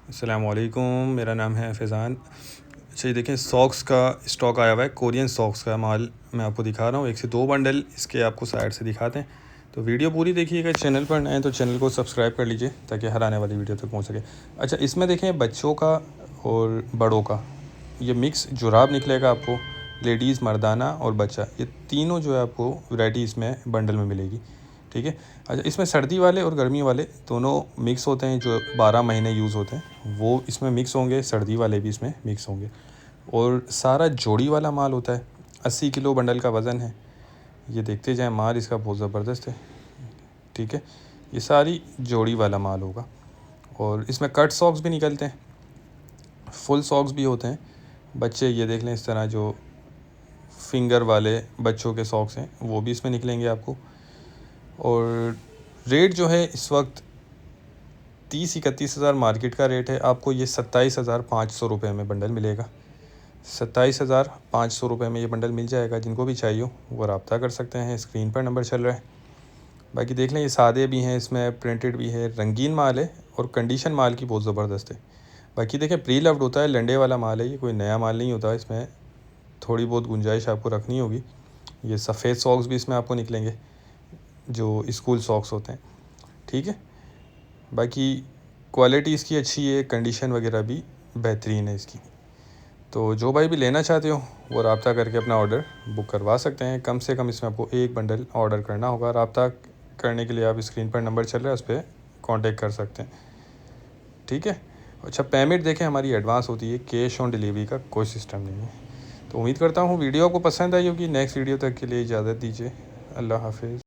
अस्सलामुअलैकुम, मेरा नाम है फैज़ान। अच्छा ये देखें, सॉक्स का स्टॉक आया हुआ है, कोरियन सॉक्स का माल मैं आपको दिखा रहा हूँ। 1 से 2 बंडल इसके आपको साइड से दिखाते हैं, तो वीडियो पूरी देखिएगा। चैनल पर नए हैं तो चैनल को सब्सक्राइब कर लीजिए ताकि हर आने वाली वीडियो तक पहुँच सके। अच्छा, इसमें देखें बच्चों का और बड़ों का ये मिक्स जुराब निकलेगा आपको, लेडीज़, मर्दाना और बच्चा, ये तीनों जो है आपको वैरायटी इसमें बंडल में मिलेगी। ठीक है। अच्छा, इसमें सर्दी वाले और गर्मी वाले दोनों मिक्स होते हैं, जो 12 महीने यूज़ होते हैं वो इसमें मिक्स होंगे, सर्दी वाले भी इसमें मिक्स होंगे। और सारा जोड़ी वाला माल होता है, 80 किलो बंडल का वज़न है। ये देखते जाएं, माल इसका बहुत ज़बरदस्त है। ठीक है, ये सारी जोड़ी वाला माल होगा। और इसमें कट सॉक्स भी निकलते हैं, फुल सॉक्स भी होते हैं। बच्चे ये देख लें, इस तरह जो फिंगर वाले बच्चों के सॉक्स हैं वो भी इसमें निकलेंगे आपको। और रेट जो है इस वक्त 30-31 हज़ार मार्केट का रेट है, आपको ये 27,500 रुपये में बंडल मिलेगा। 27,500 रुपये में ये बंडल मिल जाएगा। जिनको भी चाहिए हो वो रब्ता कर सकते हैं, स्क्रीन पर नंबर चल रहा है। बाकी देख लें, ये सादे भी हैं, इसमें प्रिंटेड भी है, रंगीन माल है और कंडीशन माल की बहुत ज़बरदस्त है। बाकी देखें, प्री लव्ड होता है, लंडे वाला माल है, ये कोई नया माल नहीं होता। इसमें थोड़ी बहुत गुंजाइश आपको रखनी होगी। ये सफ़ेद सॉक्स भी इसमें आपको निकलेंगे, जो स्कूल सॉक्स होते हैं। ठीक है, बाकी क्वालिटी इसकी अच्छी है, कंडीशन वगैरह भी बेहतरीन है इसकी। तो जो भाई भी लेना चाहते हो वो रब्ता करके अपना ऑर्डर बुक करवा सकते हैं। कम से कम इसमें आपको 1 बंडल ऑर्डर करना होगा। रब्ता करने के लिए आप स्क्रीन पर नंबर चल रहा है, उस पर कॉन्टेक्ट कर सकते हैं। ठीक है। अच्छा, पेमेंट देखें हमारी एडवांस होती है, कैश ऑन डिलीवरी का कोई सिस्टम नहीं है। तो उम्मीद करता हूँ वीडियो आपको पसंद आई होगी। नेक्स्ट वीडियो तक के लिए इजाज़त दीजिए। अल्लाह हाफिज़।